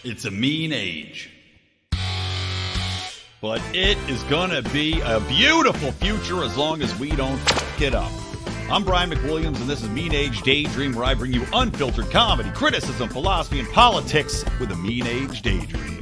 It's a mean age. But it is going to be a beautiful future as long as we don't f*** it up. I'm Brian McWilliams, and this is Mean Age Daydream, where I bring you unfiltered comedy, criticism, philosophy, and politics with a Mean Age Daydream.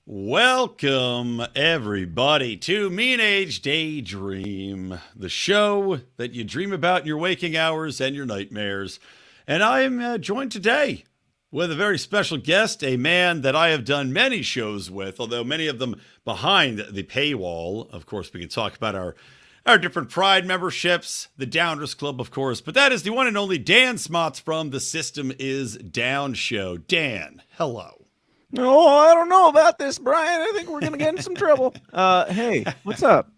Welcome, everybody, to Mean Age Daydream, the show that you dream about in your waking hours and your nightmares. And I am joined today with a very special guest, a man that I have done many shows with, although many of them behind the paywall. Of course, we can talk about our different Pride memberships, the Downers Club, of course, but that is the one and only Dan Smotz from The System Is Down show. Dan, hello. Oh, I don't know about this, Brian. I think we're gonna get in some trouble. Hey, what's up?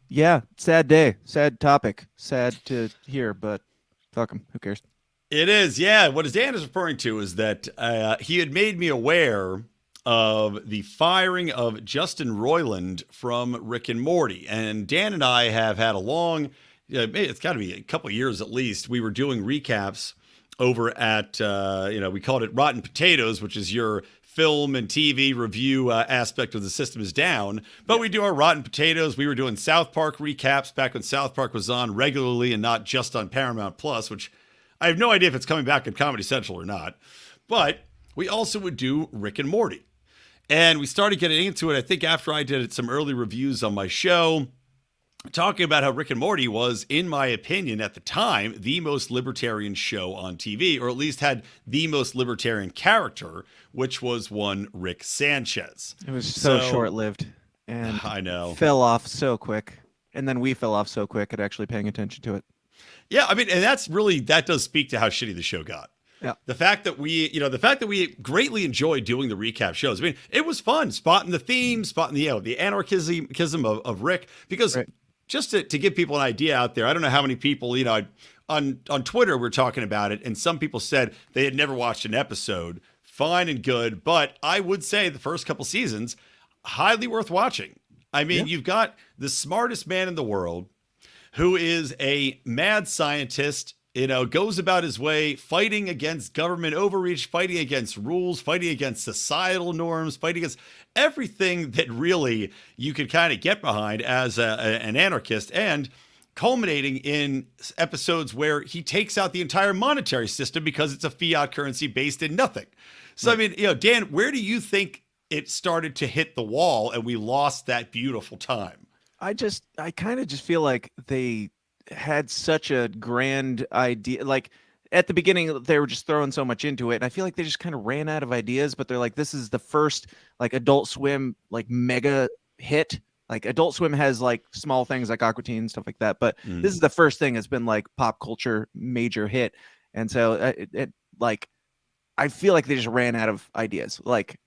Yeah, sad day, sad topic, sad to hear, but fuck him. Who cares? It is, yeah. What Dan is referring to is that he had made me aware of the firing of Justin Roiland from Rick and Morty, and Dan and I have had a long, it's got to be a couple of years at least. We were doing recaps over at, we called it Rotten Potatoes, which is your film and TV review aspect of The System Is Down. But we do our Rotten Potatoes. We were doing South Park recaps back when South Park was on regularly and not just on Paramount Plus, which I have no idea if it's coming back on Comedy Central or not. But we also would do Rick and Morty. And we started getting into it, I think, after I did some early reviews on my show, talking about how Rick and Morty was, in my opinion, at the time, the most libertarian show on TV, or at least had the most libertarian character, which was one Rick Sanchez. It was so short-lived, and I know, fell off so quick, and then we fell off so quick at actually paying attention to it. Yeah, I mean, and that does speak to how shitty the show got. Yeah. The fact that we greatly enjoyed doing the recap shows. I mean, it was fun spotting the theme, spotting the anarchism of Rick, because. Right. Just to give people an idea out there, I don't know how many people, on Twitter we're talking about it, and some people said they had never watched an episode. Fine and good, but I would say the first couple seasons, highly worth watching. I mean, You've got the smartest man in the world who is a mad scientist, goes about his way fighting against government overreach, fighting against rules, fighting against societal norms, fighting against everything that really you could kind of get behind as an anarchist, and culminating in episodes where he takes out the entire monetary system because it's a fiat currency based in nothing. So, right. I mean, Dan, where do you think it started to hit the wall and we lost that beautiful time? I kind of just feel like they had such a grand idea. Like at the beginning, they were just throwing so much into it, and I feel like they just kind of ran out of ideas. But they're like, this is the first like Adult Swim like mega hit. Like Adult Swim has like small things like Aqua Teen and stuff like that, but this is the first thing that's been like pop culture major hit. And so like I feel like they just ran out of ideas. Like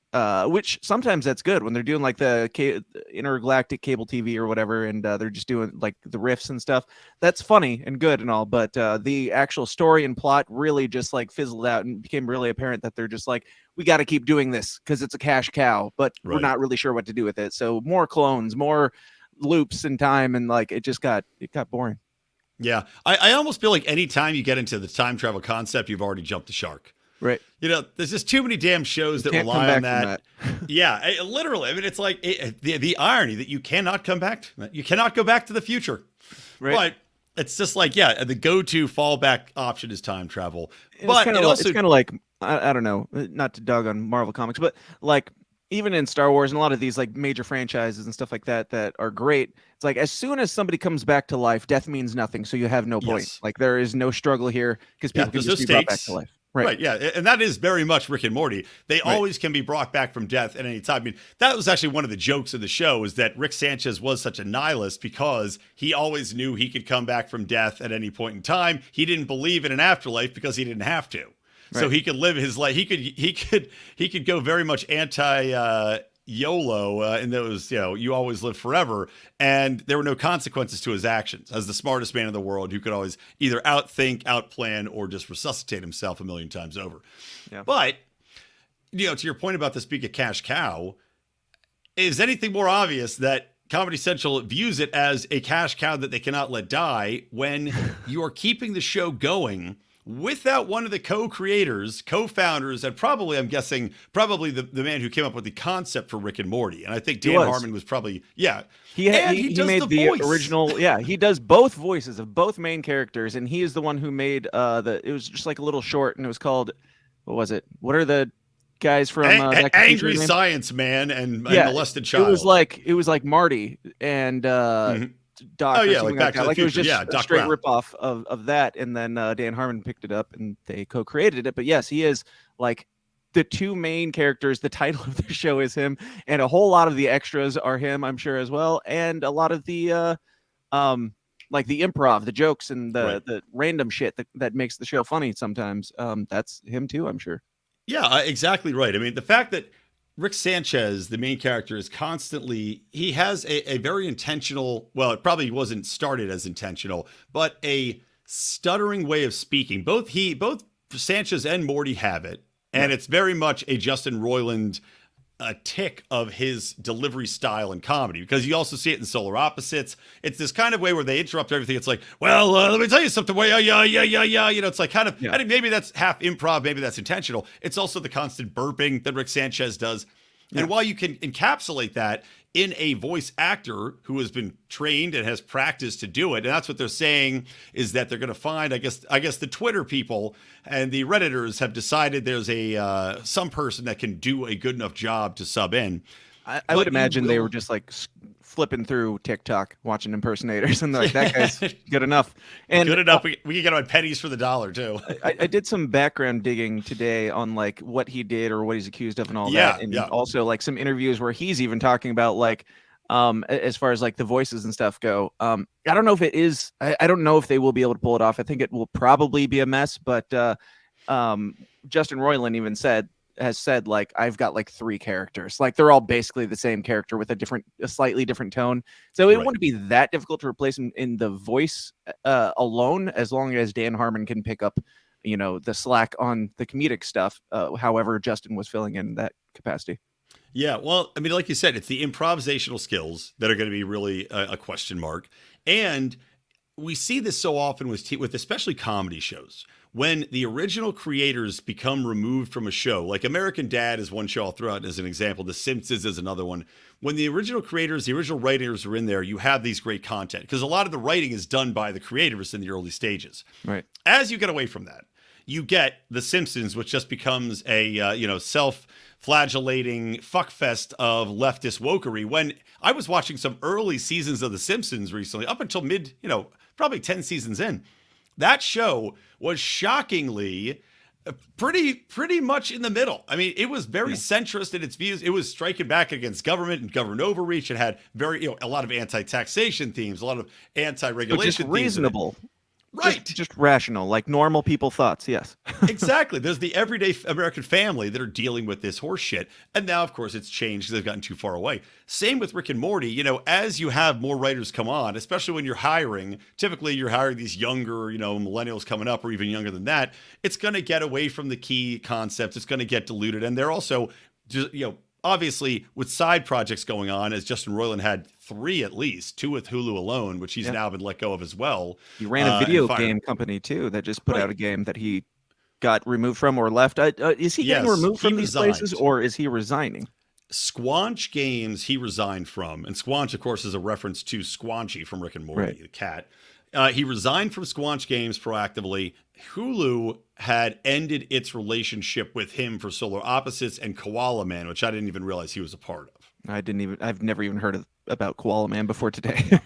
which sometimes that's good when they're doing like the intergalactic cable TV or whatever, and they're just doing like the riffs and stuff. That's funny and good and all, but the actual story and plot really just like fizzled out, and became really apparent that they're just like, we got to keep doing this because it's a cash cow, but We're not really sure what to do with it. So more clones, more loops in time, and like it got boring. Yeah, I almost feel like anytime you get into the time travel concept, you've already jumped the shark. Right. There's just too many damn shows that rely on that. Yeah, literally. I mean, it's like the irony that you cannot come back. You cannot go back to the future. Right. But it's just like, the go-to fallback option is time travel. But it's kind of like, I don't know, not to dog on Marvel Comics, but like even in Star Wars and a lot of these like major franchises and stuff like that are great. It's like as soon as somebody comes back to life, death means nothing. So you have no point. Yes. Like there is no struggle here because people can just be brought back to life. Right, yeah, and that is very much Rick and Morty. They always can be brought back from death at any time. I mean, that was actually one of the jokes of the show, is that Rick Sanchez was such a nihilist because he always knew he could come back from death at any point in time. He didn't believe in an afterlife because he didn't have to. Right. So he could live his life. He could go very much anti YOLO, and those, you always live forever, and there were no consequences to his actions as the smartest man in the world, who could always either outthink, outplan, or just resuscitate himself a million times over. Yeah. But to your point about this being a cash cow, is anything more obvious that Comedy Central views it as a cash cow that they cannot let die when you are keeping the show going without one of the co-creators, co-founders, and probably, I'm guessing, probably the man who came up with the concept for Rick and Morty. And I think Dan Harmon was probably, yeah. He made the original, yeah, he does both voices of both main characters, and he is the one who made it was just like a little short, and it was called, what was it? What are the guys from Angry Science Man and Molested Child? It was like Marty and Doc. Oh yeah, like Back to the Future. It was just a straight ripoff of that, and then Dan Harmon picked it up and they co-created it. But yes, he is like the two main characters. The title of the show is him, and a whole lot of the extras are him, I'm sure, as well, and a lot of the like the improv, the jokes, and the random shit that makes the show funny sometimes. That's him too, I'm sure. Yeah, exactly right. I mean, the fact that Rick Sanchez, the main character, is constantly, he has a very intentional, well, it probably wasn't started as intentional, but a stuttering way of speaking. Both Sanchez and Morty have it. And it's very much a Justin Roiland tick of his delivery style in comedy, because you also see it in Solar Opposites. It's this kind of way where they interrupt everything. It's like, well, let me tell you something. Yeah. You know, it's like kind of, I think maybe that's half improv, maybe that's intentional. It's also the constant burping that Rick Sanchez does. And while you can encapsulate that in a voice actor who has been trained and has practiced to do it, and that's what they're saying, is that they're going to find, I guess the Twitter people and the Redditors have decided there's a some person that can do a good enough job to sub in. I would imagine they were just like flipping through TikTok, watching impersonators, and they're like, that guy's good enough. And good enough. We can get on pennies for the dollar too. I did some background digging today on like what he did or what he's accused of and all that. And also like some interviews where he's even talking about like, as far as like the voices and stuff go. I don't know if it is, I don't know if they will be able to pull it off. I think it will probably be a mess, but Justin Roiland even has said like, I've got like 3 characters, like they're all basically the same character with a slightly different tone. So it wouldn't be that difficult to replace him in the voice alone, as long as Dan Harmon can pick up, you know, the slack on the comedic stuff. However, Justin was filling in that capacity. Yeah, well, I mean, like you said, it's the improvisational skills that are going to be really a question mark. And we see this so often with especially comedy shows. When the original creators become removed from a show, like American Dad is one show I'll throw out as an example. The Simpsons is another one. When the original creators, the original writers are in there, you have these great content, because a lot of the writing is done by the creators in the early stages. Right. As you get away from that, you get The Simpsons, which just becomes a self-flagellating fuckfest of leftist wokery. When I was watching some early seasons of The Simpsons recently, up until probably 10 seasons in, that show was shockingly pretty much in the middle. I mean, it was very centrist in its views. It was striking back against government and government overreach. It had a lot of anti-taxation themes, a lot of anti-regulation themes. Reasonable. Right. Just rational, like normal people thoughts. Yes. Exactly. There's the everyday American family that are dealing with this horse shit. And now, of course, it's changed because they've gotten too far away. Same with Rick and Morty. You know, as you have more writers come on, especially when you're hiring, typically you're hiring these younger, millennials coming up or even younger than that. It's going to get away from the key concepts. It's going to get diluted. And they're also, obviously, with side projects going on, as Justin Roiland had 3 at least, 2 with Hulu alone, which he's now been let go of as well. He ran a video game company too that just put out a game that he got removed from or left. Is he getting removed from these places, or is he resigning? Squanch Games he resigned from, and Squanch, of course, is a reference to Squanchy from Rick and Morty, the cat. He resigned from Squanch Games proactively. Hulu had ended its relationship with him for Solar Opposites and Koala Man, which I didn't even realize he was a part of. I've never even heard about Koala Man before today.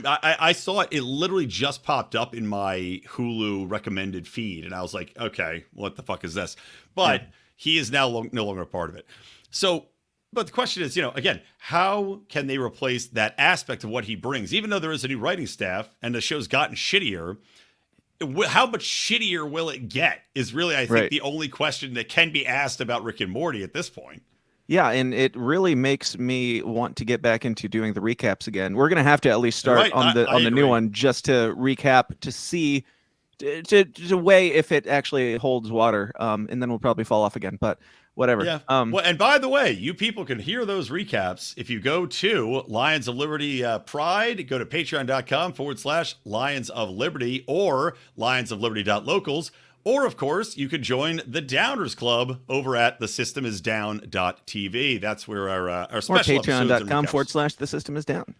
I saw it. It literally just popped up in my Hulu recommended feed. And I was like, okay, what the fuck is this? But he is now no longer a part of it. So, but the question is, again, how can they replace that aspect of what he brings? Even though there is a new writing staff and the show's gotten shittier, how much shittier will it get is really, I think, the only question that can be asked about Rick and Morty at this point. Yeah, and it really makes me want to get back into doing the recaps again. We're going to have to at least start on the new one just to recap, to see, to weigh if it actually holds water, and then we'll probably fall off again. But whatever. Yeah. Well, and by the way, you people can hear those recaps if you go to Lions of Liberty Pride. Go to patreon.com/Lions of Liberty or lionsofliberty.locals. Or, of course, you could join the Downers Club over at thesystemisdown.tv. That's where our special episodes and recaps. patreon.com/The System Is Down.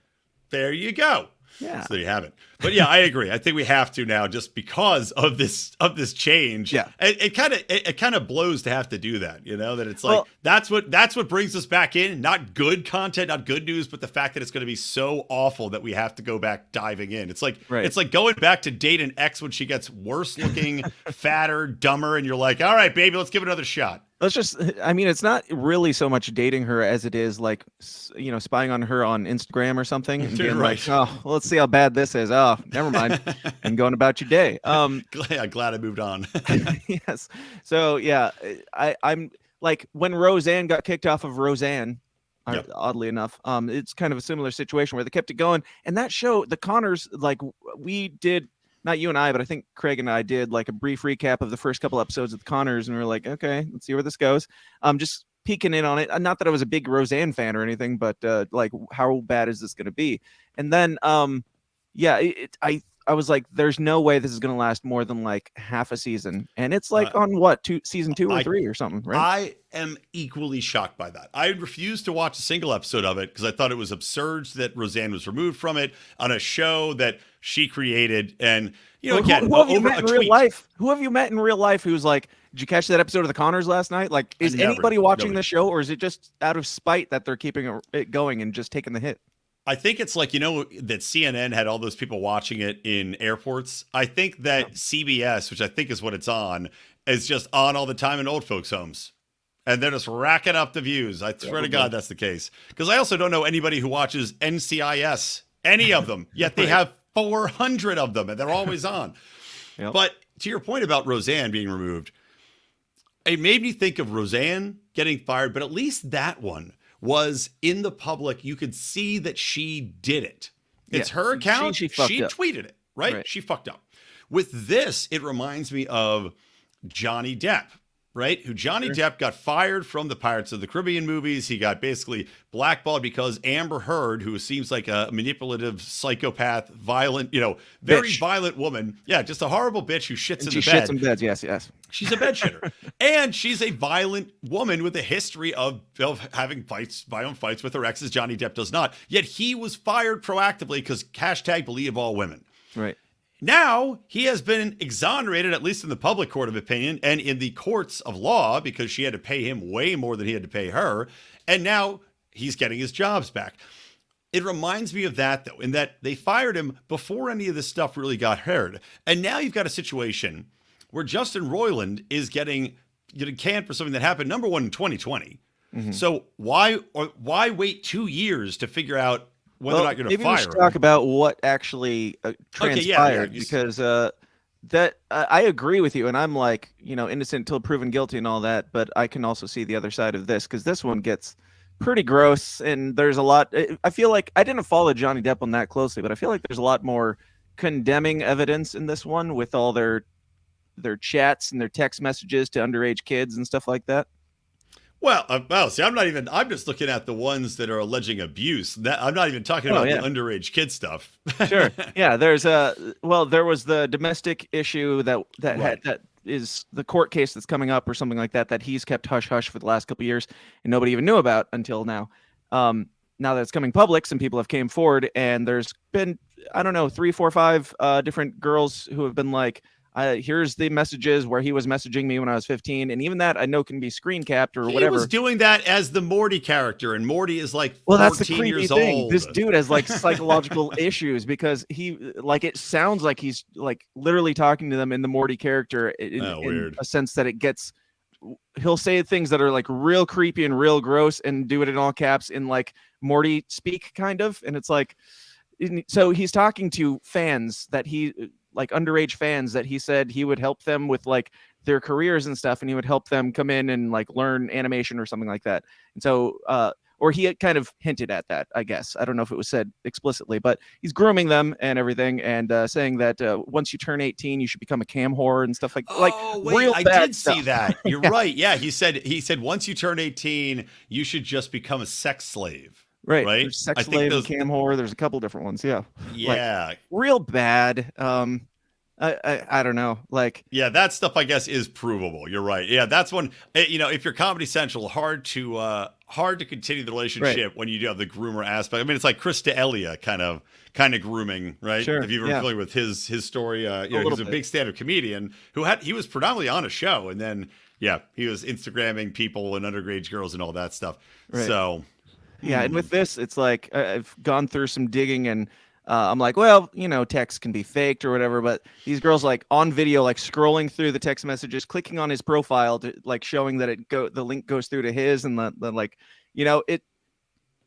There you go. Yeah. So there you have it. But yeah, I agree. I think we have to now, just because of this change. Yeah. It kind of blows to have to do that. That it's like, that's what brings us back in. Not good content, not good news, but the fact that it's going to be so awful that we have to go back diving in. It's like It's like going back to date an ex when she gets worse looking, fatter, dumber, and you're like, all right, baby, let's give it another shot. It's not really so much dating her as it is like, spying on her on Instagram or something and being like, oh, well, let's see how bad this is. Oh, never mind. And going about your day. Glad I moved on. Yes. So yeah, I'm like, when Roseanne got kicked off of Roseanne, oddly enough, it's kind of a similar situation where they kept it going. And that show, The Connors, like, we did, not you and I, but I think Craig and I did like a brief recap of the first couple episodes of The Connors, and we were like, okay, let's see where this goes. Just peeking in on it. Not that I was a big Roseanne fan or anything, but like, how bad is this going to be? And then, I was like, there's no way this is going to last more than like half a season, and it's like on what, season 2 or 3 or something, right? I am equally shocked by that. I refused to watch a single episode of it because I thought it was absurd that Roseanne was removed from it on a show that she created. And again, who have you met in real life? Who have you met in real life who's like, did you catch that episode of The Connors last night? Like, is anybody watching the show, or is it just out of spite that they're keeping it going and just taking the hit? I think it's like, that CNN had all those people watching it in airports. I think that CBS, which I think is what it's on, is just on all the time in old folks' homes. And they're just racking up the views. I swear to God that's the case. Because I also don't know anybody who watches NCIS, any of them, yet they have 400 of them, and they're always on. Yep. But to your point about Roseanne being removed, it made me think of Roseanne getting fired, but at least that one was in the public. You could see that she did it. It's her account. She tweeted it, right? She fucked up. With this, it reminds me of Johnny Depp, right? Depp got fired from the Pirates of the Caribbean movies. He got basically blackballed because Amber Heard, who seems like a manipulative, psychopath, violent, very violent woman. Yeah, just a horrible bitch who shits in the bed. She shits in beds, yes. She's a bed shitter. And she's a violent woman with a history of having violent fights with her exes. Johnny Depp does not. Yet he was fired proactively because #believe all women. Right. Now he has been exonerated, at least in the public court of opinion and in the courts of law, because she had to pay him way more than he had to pay her. And now he's getting his jobs back. It reminds me of that, though, in that they fired him before any of this stuff really got heard. And now you've got a situation where Justin Roiland is getting canned for something that happened, number one, in 2020. Mm-hmm. So why wait 2 years to figure out whether or not you're going to fire him? Maybe we should talk about what actually transpired, because that I agree with you, and I'm like, innocent till proven guilty and all that, but I can also see the other side of this, because this one gets pretty gross, and there's a lot. I feel like I didn't follow Johnny Depp on that closely, but I feel like there's a lot more condemning evidence in this one, with all their chats and their text messages to underage kids and stuff like that. Well, see, I'm just looking at the ones that are alleging abuse. I'm not even talking about the underage kid stuff. Sure. Yeah. There was the domestic issue that is the court case that's coming up or something like that he's kept hush hush for the last couple of years and nobody even knew about until now. Now that it's coming public, some people have came forward, and there's been, 3, 4, 5 different girls who have been like, here's the messages where he was messaging me when I was 15, and even that I know can be screen capped or whatever. He was doing that as the Morty character, and Morty is like 14 that's the creepy years thing. Old. This dude has like psychological issues, because he it sounds like he's like literally talking to them in the Morty character in a sense that he'll say things that are like real creepy and real gross and do it in all caps in like Morty speak kind of, and it's like, so he's talking to fans that like underage fans that he said he would help them with like their careers and stuff, and he would help them come in and like learn animation or something like that. And so or he had kind of hinted at that, I guess. I don't know if it was said explicitly, but he's grooming them and everything, and saying that once you turn 18, you should become a cam whore and stuff like Oh, wait, real I bad did stuff. see that. You're Yeah. right. Yeah, he said once you turn 18, you should just become a sex slave. Right. Right? There's sex I think slave and those cam whore. There's a couple different ones. Yeah. Like yeah. real bad. I don't know. Like Yeah, that stuff I guess is provable. You're right. Yeah, that's one. If you're Comedy Central, hard to continue the relationship when you do have the groomer aspect. I mean, it's like Chris D'Elia kind of grooming, right? Sure, If you've ever yeah. familiar with his story, little he's a bit. big stand-up comedian he was predominantly on a show, and then he was Instagramming people and underage girls and all that stuff. Right. So Yeah, and with this, it's like I've gone through some digging, and I'm like, well, text can be faked or whatever, but these girls like on video, like scrolling through the text messages, clicking on his profile to like showing that the link goes through to his, and the like,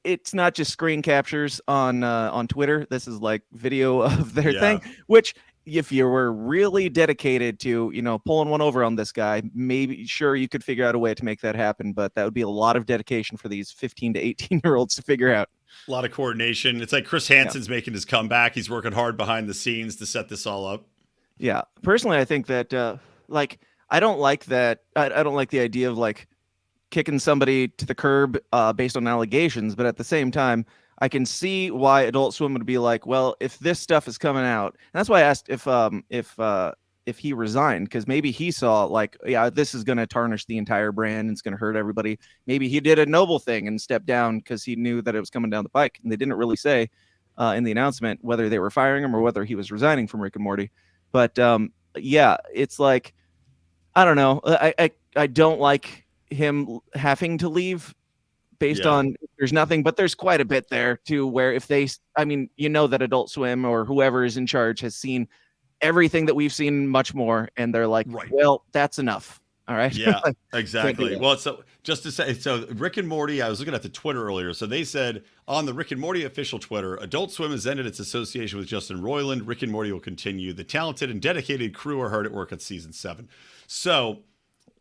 it's not just screen captures on Twitter. This is like video of their thing, which if you were really dedicated to, pulling one over on this guy, maybe sure you could figure out a way to make that happen, but that would be a lot of dedication for these 15 to 18-year-olds to figure out. a lot of coordination. It's like Chris Hansen's making his comeback. He's working hard behind the scenes to set this all up. Yeah. Personally, I think that I don't like that. I don't like the idea of like kicking somebody to the curb based on allegations, but at the same time, I can see why Adult Swim would be like, well, if this stuff is coming out, and that's why I asked if he resigned, because maybe he saw like, yeah, this is going to tarnish the entire brand and it's going to hurt everybody. Maybe he did a noble thing and stepped down because he knew that it was coming down the pike, and they didn't really say in the announcement whether they were firing him or whether he was resigning from Rick and Morty. But yeah, it's like, I don't know. I don't like him having to leave based on there's nothing, but there's quite a bit there too, where if they, I mean, that Adult Swim or whoever is in charge has seen everything that we've seen, much more, and they're like, well, that's enough. All right. Yeah, exactly. Well, so just to say, so Rick and Morty, I was looking at the Twitter earlier. So they said on the Rick and Morty official Twitter, Adult Swim has ended its association with Justin Roiland. Rick and Morty will continue. The talented and dedicated crew are hard at work on season 7. So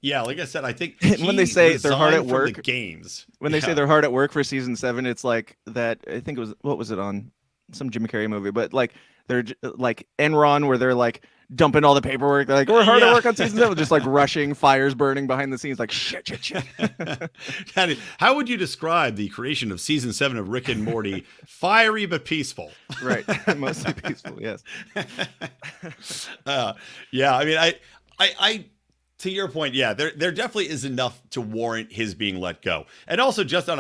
yeah, like I said, I think when they say they're hard at work, the games. When they say they're hard at work for season 7, it's like that. I think it was, what was it on some Jim Carrey movie? But like they're like Enron, where they're like dumping all the paperwork. They're like, we're hard at work on season 7, just like rushing, fires burning behind the scenes, like shit. How would you describe the creation of season 7 of Rick and Morty? Fiery but peaceful. Right, mostly peaceful. Yes. Yeah, I mean, I to your point, yeah, there definitely is enough to warrant his being let go. And also, just on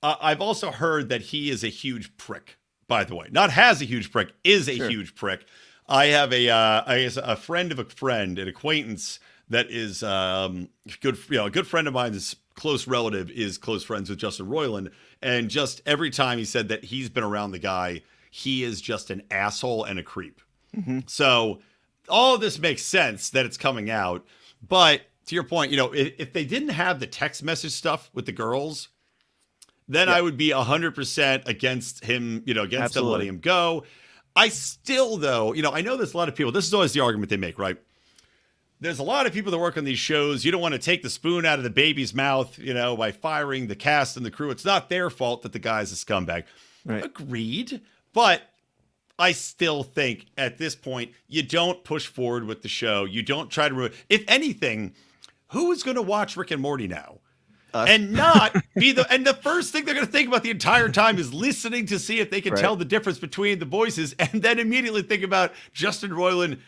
I've also heard that he is a huge prick. By the way, not has a huge prick, is a huge prick. I have a friend of a friend, an acquaintance that is good. A good friend of mine, this close relative, is close friends with Justin Roiland, and just every time he said that he's been around the guy, he is just an asshole and a creep. Mm-hmm. So all of this makes sense that it's coming out, but to your point, if they didn't have the text message stuff with the girls, then I would be 100% against him, against them letting him go. I still, though, I know there's a lot of people, this is always the argument they make, right? There's a lot of people that work on these shows. You don't want to take the spoon out of the baby's mouth, by firing the cast and the crew. It's not their fault that the guy's a scumbag. Right. Agreed. But I still think at this point, you don't push forward with the show. You don't try to ruin. If anything, who is going to watch Rick and Morty now? And not be and the first thing they're going to think about the entire time is listening to see if they can tell the difference between the voices, and then immediately think about Justin Roiland,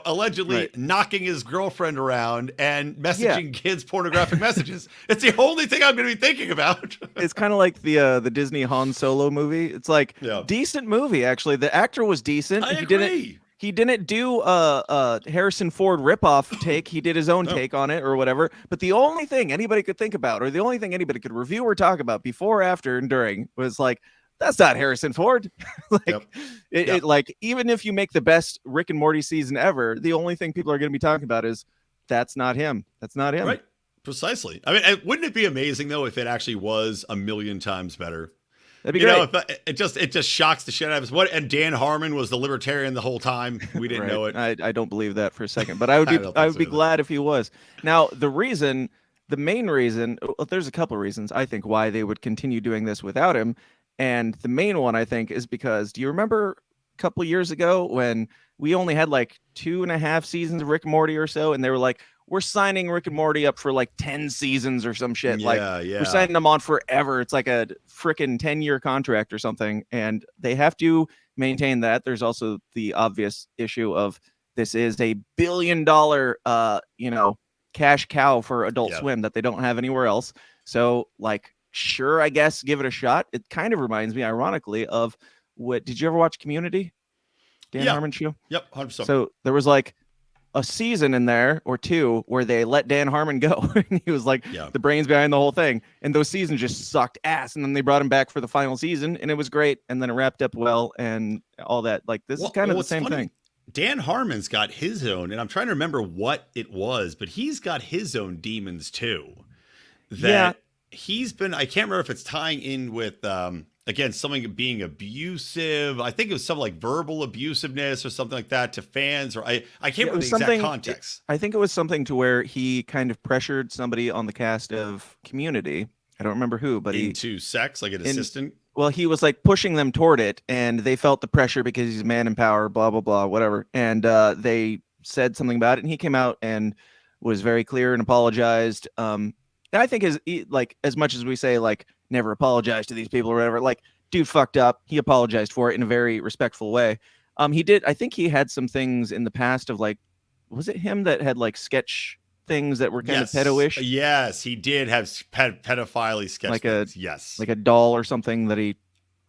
allegedly knocking his girlfriend around and messaging kids pornographic messages. It's the only thing I'm going to be thinking about. It's kind of like the Disney Han Solo movie. It's like decent movie, actually. The actor was decent. I agree. He didn't do Harrison Ford ripoff take. He did his own take on it or whatever. But the only thing anybody could think about, or the only thing anybody could review or talk about before, after, and during, was like, that's not Harrison Ford. Like, even if you make the best Rick and Morty season ever, the only thing people are going to be talking about is that's not him. That's not him. Right. Precisely. I mean, wouldn't it be amazing though if it actually was a million times better? That'd be great. It just shocks the shit out of us. And Dan Harmon was the libertarian the whole time. We didn't know it. I don't believe that for a second, but I would be glad if he was. Now, the reason the main reason, well, there's a couple reasons I think why they would continue doing this without him. And the main one I think is because, do you remember a couple years ago when we only had like 2.5 seasons of Rick and Morty or so, and they were like, we're signing Rick and Morty up for like 10 seasons or some shit. Like we're signing them on forever. It's like a freaking 10-year contract or something. And they have to maintain that. There's also the obvious issue of this is a $1 billion, cash cow for Adult Swim that they don't have anywhere else. So like, sure, I guess give it a shot. It kind of reminds me, ironically, of did you ever watch Community? Dan Harmon show? Yep, 100%. So there was like a season in there or two where they let Dan Harmon go. And he was like the brains behind the whole thing. And those seasons just sucked ass. And then they brought him back for the final season and it was great. And then it wrapped up well and all that. Like this is kind of the same thing. Dan Harmon's got his own, and I'm trying to remember what it was, but he's got his own demons too. He's been, I can't remember if it's tying in with, again, something being abusive. I think it was something like verbal abusiveness or something like that to fans, or I can't remember the exact context. I think it was something to where he kind of pressured somebody on the cast of Community. I don't remember who, but into sex, like an assistant. Well, he was like pushing them toward it, and they felt the pressure because he's a man in power, blah, blah, blah, whatever. And they said something about it, and he came out and was very clear and apologized. And I think as much as we say, like, never apologize to these people or whatever, like, dude fucked up. He apologized for it in a very respectful way. He did. I think he had some things in the past of like, was it him that had like sketch things that were kind of pedo-ish? Yes, he did have pedophile sketch like things. Like a doll or something that he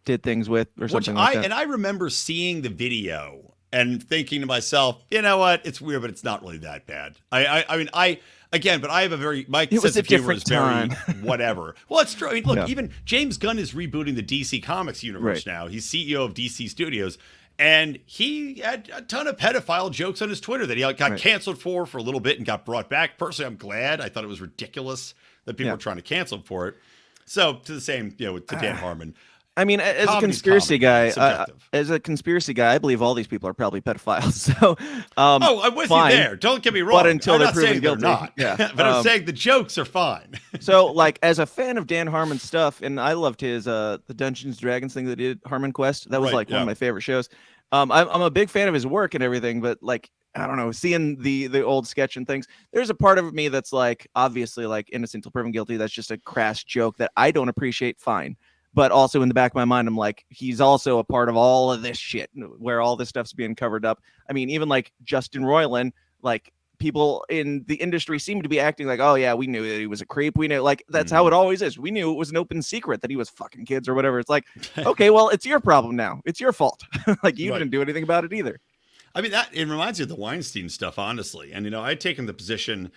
did things with or something like that. And I remember seeing the video and thinking to myself, you know what? It's weird, but it's not really that bad. I mean, but I have my sense of humor is very whatever. Well, it's true. I mean, look, even James Gunn is rebooting the DC Comics universe now. He's CEO of DC Studios. And he had a ton of pedophile jokes on his Twitter that he got canceled for a little bit and got brought back. Personally, I'm glad. I thought it was ridiculous that people were trying to cancel him for it. So to the same, to Dan Harmon. I mean, as a conspiracy guy, I believe all these people are probably pedophiles. So, I'm with you there. Don't get me wrong. But until they're proven guilty, not. But I'm saying the jokes are fine. So, like, as a fan of Dan Harmon's stuff, and I loved his the Dungeons Dragons thing that did, Harmon Quest. That was one of my favorite shows. I'm a big fan of his work and everything, but like, I don't know, seeing the old sketch and things, there's a part of me that's like, obviously, like, innocent until proven guilty. That's just a crass joke that I don't appreciate. Fine. But also in the back of my mind, I'm like, he's also a part of all of this shit where all this stuff's being covered up. I mean, even like Justin Roiland, like, people in the industry seem to be acting like, oh yeah, we knew that he was a creep. We knew, like, that's how it always is. We knew it was an open secret that he was fucking kids or whatever. It's like, okay, well, it's your problem now. It's your fault. Like, you didn't do anything about it either. I mean, it reminds me of the Weinstein stuff, honestly. And, I'd taken the position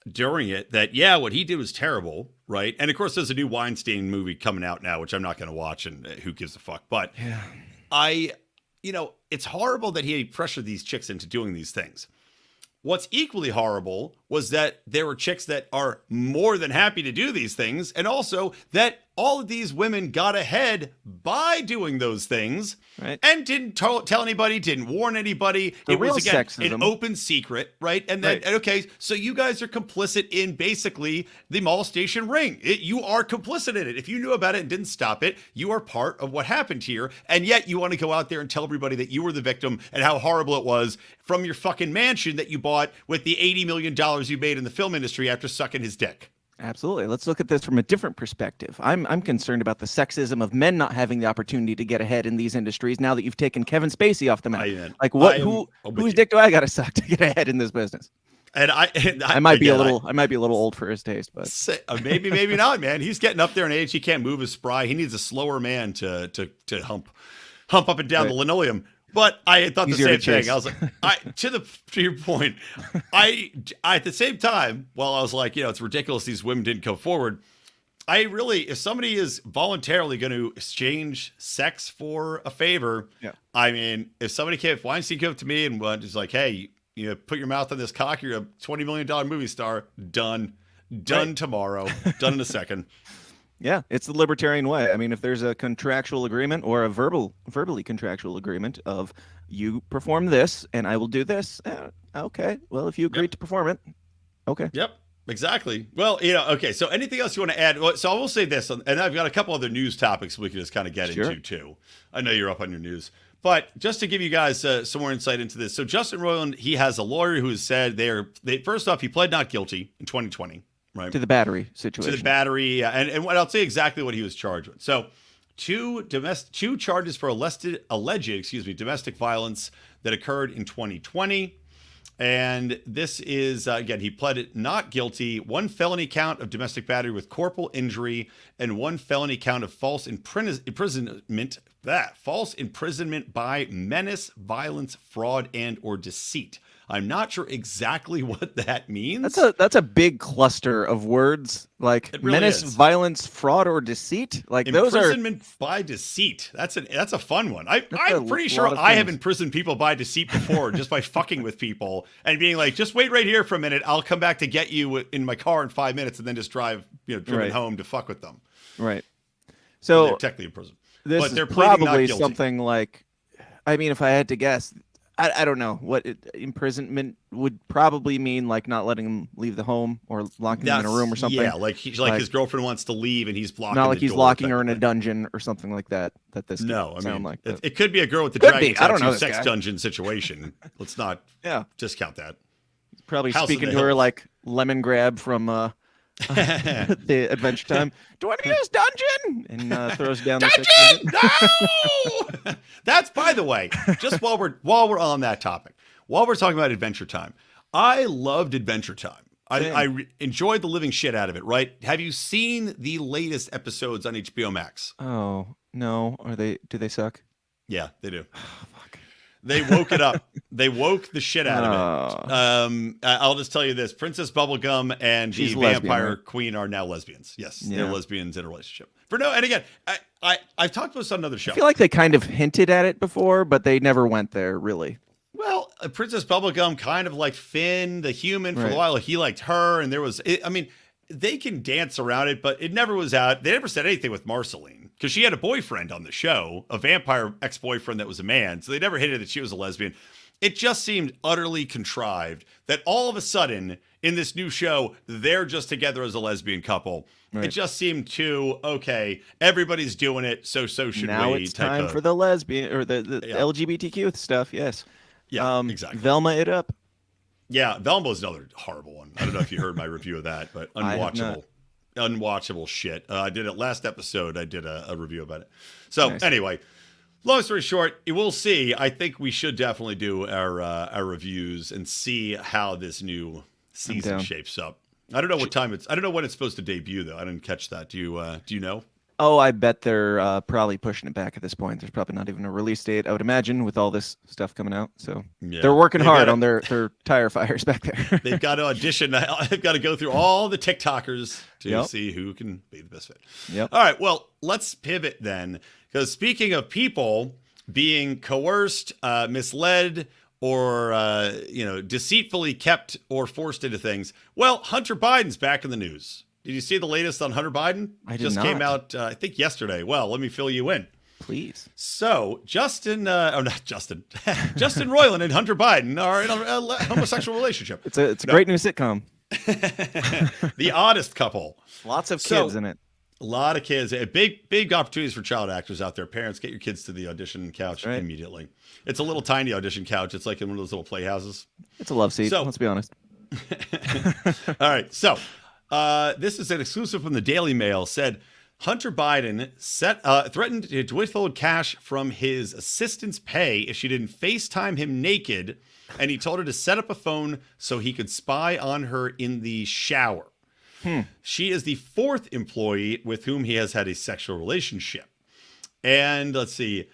during it that, what he did was terrible, right? And of course, there's a new Weinstein movie coming out now, which I'm not going to watch, and who gives a fuck. But it's horrible that he pressured these chicks into doing these things. What's equally horrible was that there were chicks that are more than happy to do these things, and also that all of these women got ahead by doing those things and didn't tell anybody, didn't warn anybody. It was, again, an open secret, right? And then, okay, so you guys are complicit in basically the molestation ring. You are complicit in it. If you knew about it and didn't stop it, you are part of what happened here. And yet you want to go out there and tell everybody that you were the victim and how horrible it was from your fucking mansion that you bought with the $80 million you made in the film industry after sucking his dick. Absolutely. Let's look at this from a different perspective. I'm concerned about the sexism of men not having the opportunity to get ahead in these industries now that you've taken Kevin Spacey off the map. Like, whose dick do I got to suck to get ahead in this business? And I might be a little old for his taste, but maybe not, man. He's getting up there in age. He can't move as spry. He needs a slower man to hump up and down the linoleum. But I thought the same thing. I was like, to your point, I at the same time, while I was like, it's ridiculous these women didn't come forward. If somebody is voluntarily going to exchange sex for a favor, I mean, if Weinstein came up to me and was like, hey, put your mouth on this cock, you're a $20 million movie star, done tomorrow, done in a second. Yeah, it's the libertarian way. I mean, if there's a contractual agreement or a verbally contractual agreement of you perform this and I will do this, okay. Well, if you agree to perform it, okay. Yep. Exactly. Well, okay. So anything else you want to add? Well, so I will say this, and I've got a couple other news topics we can just kind of get Sure. into too. I know you're up on your news, but just to give you guys some more insight into this. So Justin Roiland, he has a lawyer who has said first off, he pled not guilty in 2020, right? To the battery situation. To the battery, and what I'll say exactly what he was charged with. So two charges for alleged domestic violence that occurred in 2020. And this is, again, he pled not guilty. One felony count of domestic battery with corporal injury and one felony count of false imprisonment by menace, violence, fraud, and or deceit. I'm not sure exactly what that means. That's a big cluster of words, like really menace, is. Violence, fraud, or deceit. Like those are imprisonment by deceit. That's a fun one. I'm pretty sure I have imprisoned people by deceit before, just by fucking with people and being like, just wait right here for a minute. I'll come back to get you in my car in 5 minutes, and then just drive home to fuck with them. Right. So they're technically in prison, this but they're is probably not guilty. something like, I mean, if I had to guess. I don't know what imprisonment would probably mean, like not letting him leave the home or locking him in a room or something. Yeah, like his girlfriend wants to leave and he's blocking. Not like the he's door locking her in a dungeon or something like that. That this sound like it could be a girl with the dragon tattoo sex guy. dungeon situation. Let's not discount that. Probably speaking to her like Lemon Grab from the Adventure Time. Do you want to use dungeon? And throws down dungeon! The No! That's, by the way, just while we're on that topic, while we're talking about Adventure Time, I loved Adventure Time. I enjoyed the living shit out of it, right? Have you seen the latest episodes on HBO Max? Oh, no. Do they suck? Yeah, they do. They woke it up. They woke the shit out of it. I'll just tell you this. Princess Bubblegum and the Vampire Queen are now lesbians. Yes, they're lesbians in a relationship. And again, I've talked about this on another show. I feel like they kind of hinted at it before, but they never went there, really. Well, Princess Bubblegum kind of liked Finn, the human, for a while. He liked her, and there was... they can dance around it, but it never was out. They never said anything with Marceline because she had a boyfriend on the show, a vampire ex-boyfriend that was a man. So they never hinted that she was a lesbian. It just seemed utterly contrived that all of a sudden in this new show, they're just together as a lesbian couple. Right. It just seemed too, okay, everybody's doing it, so should we. Now it's time for the lesbian or the LGBTQ stuff, yes. Yeah, exactly. Velma it up. Yeah, Velma's another horrible one. I don't know if you heard my review of that, but unwatchable shit. I did it last episode. I did a review about it. So Anyway, long story short, we'll see. I think we should definitely do our reviews and see how this new season shapes up. I don't know what time I don't know when it's supposed to debut though. I didn't catch that. Do you know? Oh, I bet they're probably pushing it back at this point. There's probably not even a release date, I would imagine, with all this stuff coming out. So they're working hard on their tire fires back there. They've got to audition. They've got to go through all the TikTokers to see who can be the best fit. Yep. All right, well, let's pivot then. Because speaking of people being coerced, misled, or deceitfully kept or forced into things, well, Hunter Biden's back in the neus. Did you see the latest on Hunter Biden? I did just not. Came out, I think, yesterday. Well, let me fill you in. Please. So, Justin Roiland and Hunter Biden are in a homosexual relationship. It's a great new sitcom. The Oddest Couple. Lots of kids in it. A lot of kids. Big opportunities for child actors out there. Parents, get your kids to the audition couch immediately. It's a little tiny audition couch. It's like in one of those little playhouses. It's a love seat. Let's be honest. All right. So, this is an exclusive from the Daily Mail. Said Hunter Biden threatened to withhold cash from his assistant's pay if she didn't FaceTime him naked, and he told her to set up a phone so he could spy on her in the shower. She is the fourth employee with whom he has had a sexual relationship. And let's see.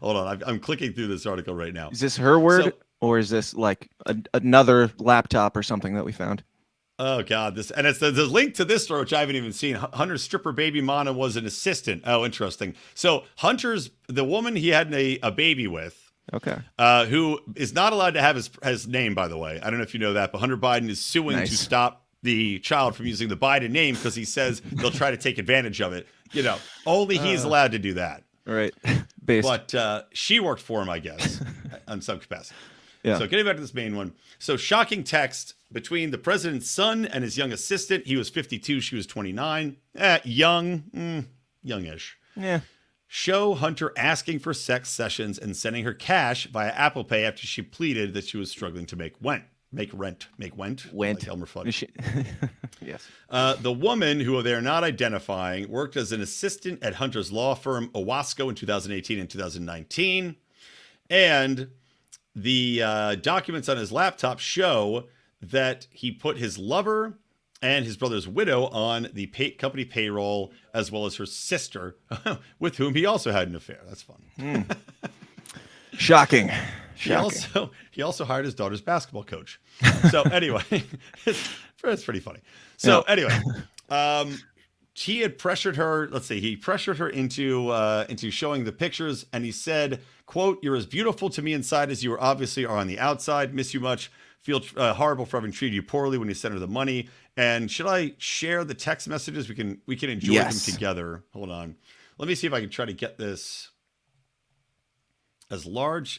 Hold on. I'm clicking through this article right now. Is this her word, or is this like another laptop or something that we found? Oh God, it's the link to this story, which I haven't even seen. Hunter's stripper baby Mana was an assistant. Oh, interesting. So Hunter's the woman he had a baby with. Okay. Who is not allowed to have his name, by the way. I don't know if you know that, but Hunter Biden is suing to stop the child from using the Biden name because he says they'll try to take advantage of it. Only he's allowed to do that. Right. But she worked for him, I guess, on some capacity. Yeah. So getting back to this main one. So shocking text between the president's son and his young assistant. He was 52. She was 29. Youngish. Yeah. Show Hunter asking for sex sessions and sending her cash via Apple Pay after she pleaded that she was struggling to make rent. Like Elmer Fudd. Yes. The woman, who they are not identifying, worked as an assistant at Hunter's law firm, Owasco, in 2018 and 2019. And the documents on his laptop show that he put his lover and his brother's widow on the company payroll, as well as her sister, with whom he also had an affair. That's fun. Shocking. He also hired his daughter's basketball coach. So anyway, it's pretty funny. So anyway, he had pressured her. Let's see. He pressured her into showing the pictures, and he said, "Quote: You're as beautiful to me inside as you obviously are on the outside. Miss you much. Feel horrible for having treated you poorly when you sent her the money. And should I share the text messages? We can enjoy them together. Hold on. Let me see if I can try to get this as large.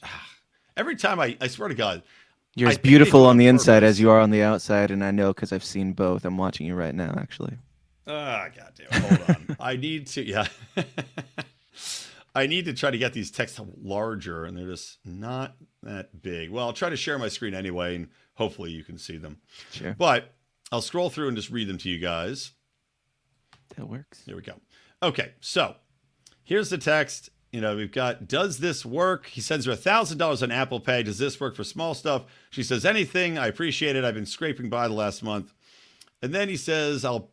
Every time I swear to God, you're as beautiful on the inside as you are on the outside, and I know because I've seen both. I'm watching you right now, actually. Goddamn. Hold on. I need to I need to try to get these texts larger, and they're just not that big. Well, I'll try to share my screen anyway, and hopefully you can see them. Sure. But I'll scroll through and just read them to you guys. That works. Here we go. Okay, so here's the text. We've got, does this work? He sends her $1,000 on Apple Pay. Does this work for small stuff? She says, anything. I appreciate it. I've been scraping by the last month. And then he says, I'll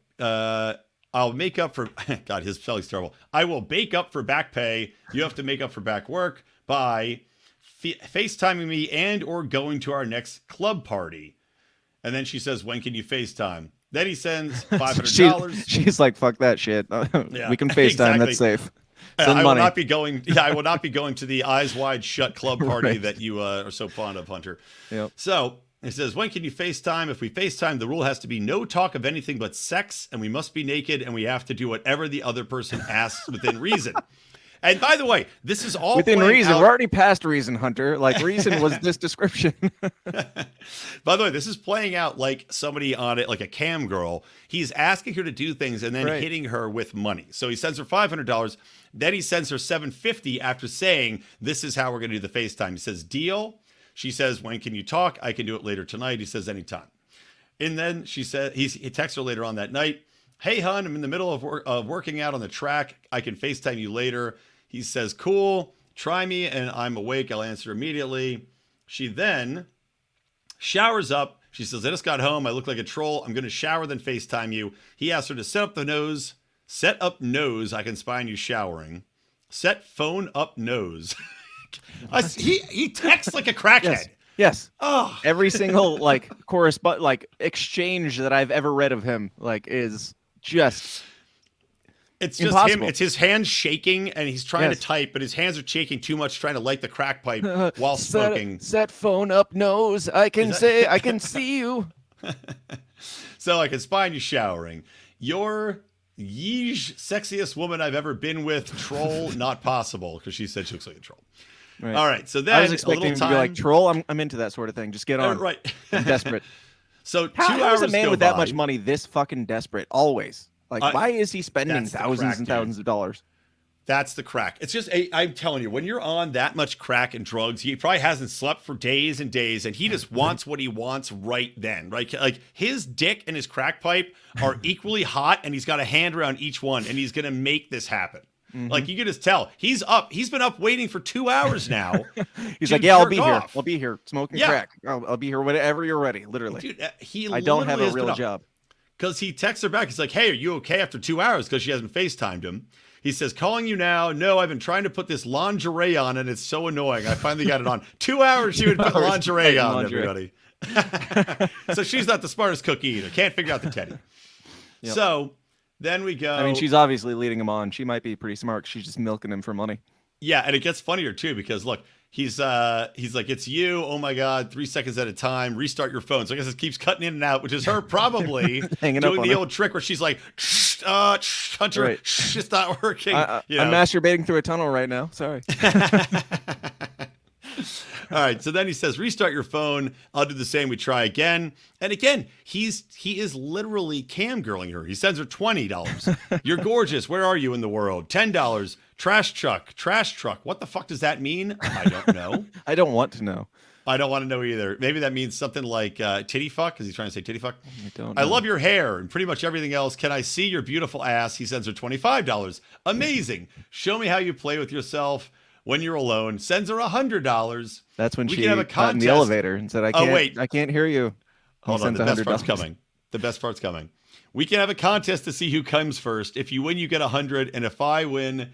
make up for, God, his spelling's terrible. I will bake up for back pay. You have to make up for back work by FaceTiming me and or going to our next club party. And then she says, when can you FaceTime? Then he sends $500. She's like, fuck that shit. We can FaceTime. Exactly. That's safe. I will not be going to the Eyes Wide Shut club party that you are so fond of, Hunter. Yep. So it says, when can you FaceTime? If we FaceTime, the rule has to be no talk of anything but sex, and we must be naked, and we have to do whatever the other person asks within reason. And by the way, this is all within reason. We're already past reason, Hunter. Like, reason was this description. By the way, this is playing out like somebody on it, like a cam girl. He's asking her to do things and then hitting her with money. So he sends her $500. Then he sends her $750 after saying, this is how we're going to do the FaceTime. He says, deal. She says, when can you talk? I can do it later tonight. He says, anytime. And then she said, he texts her later on that night. Hey, hun, I'm in the middle of working out on the track. I can FaceTime you later. He says, cool, try me, and I'm awake. I'll answer immediately. She then showers up. She says, I just got home. I look like a troll. I'm going to shower, then FaceTime you. He asks her to set up nose. I can spy on you showering. Set phone up nose. He texts like a crackhead. Yes. Oh. Every single exchange that I've ever read of him is just... It's just impossible. him. It's his hands shaking, and he's trying to type, but his hands are shaking too much, trying to light the crack pipe while smoking. Set phone up nose. I can see you. So I can spy on you showering. You're yeesh sexiest woman I've ever been with. Troll, not possible, because she said she looks like a troll. Right. All right. So then I was expecting him to be like, troll. I'm into that sort of thing. Just get on. Right. I'm desperate. So how is a man with that much money this fucking desperate always? Like, why is he spending thousands and thousands of dollars? That's the crack. It's just, I'm telling you, when you're on that much crack and drugs, he probably hasn't slept for days and days, and he just wants what he wants right then, right? Like, his dick and his crack pipe are equally hot, and he's got a hand around each one, and he's going to make this happen. Mm-hmm. Like, you can just tell. He's up. He's been up waiting for 2 hours now. He's like, yeah, I'll be here. I'll be here smoking crack. I'll be here whenever you're ready, literally. Dude, I don't have a real job. Because he texts her back. He's like, hey, are you okay after 2 hours? Because she hasn't FaceTimed him. He says, calling you now. No, I've been trying to put this lingerie on, and it's so annoying. I finally got it on. 2 hours she would put lingerie on, everybody. So she's not the smartest cookie either. Can't figure out the teddy. Yep. So then we go. I mean, she's obviously leading him on. She might be pretty smart. She's just milking him for money. Yeah, and it gets funnier, too, because, look, he's like, it's you. Oh, my God. 3 seconds at a time. Restart your phone. So I guess it keeps cutting in and out, which is her probably doing the old trick where she's like, Hunter, it's not working. I'm masturbating through a tunnel right now. Sorry. All right. So then he says, restart your phone. I'll do the same. We try again. And again, he is literally cam girling her. He sends her $20. You're gorgeous. Where are you in the world? $10. Trash truck. What the fuck does that mean? I don't know. I don't want to know. I don't want to know either. Maybe that means something like titty fuck. Is he trying to say titty fuck? I don't know. I love your hair and pretty much everything else. Can I see your beautiful ass? He sends her $25. Amazing. Show me how you play with yourself when you're alone. Sends her $100. That's when we she can have a got in the contest. elevator and said, I can't hear you. Hold on. The best part's coming. The best part's coming. We can have a contest to see who comes first. If you win, you get 100. And if I win,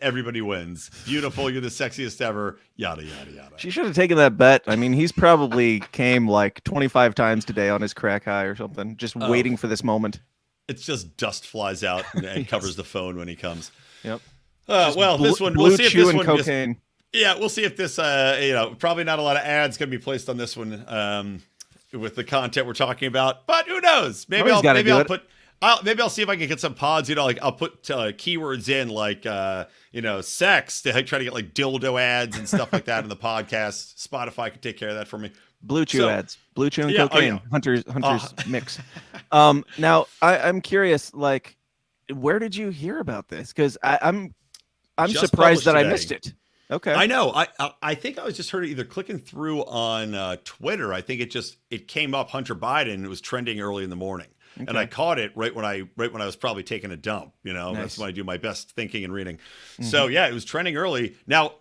everybody wins. Beautiful. You're the sexiest ever. Yada, yada, yada. She should have taken that bet. I mean, he's probably came like 25 times today on his crack high or something, just waiting for this moment. It's just dust flies out and covers the phone when he comes. Yep. Well, this one, we'll see if this one cocaine. Yeah, we'll see if this, probably not a lot of ads going to be placed on this one with the content we're talking about, but who knows? Maybe I'll see if I can get some pods, like I'll put keywords in like, sex to try to get like dildo ads and stuff like that in the podcast. Spotify can take care of that for me. Blue Chew ads, Blue Chew and cocaine, Hunter's mix. Now I'm curious, like, where did you hear about this? Because I'm surprised that I missed it. Okay. I know. I think I was just heard it either clicking through on Twitter. I think it came up Hunter Biden. It was trending early in the morning. Okay. And I caught it right when I was probably taking a dump. Nice. That's when I do my best thinking and reading. Mm-hmm. So yeah, it was trending early. Now,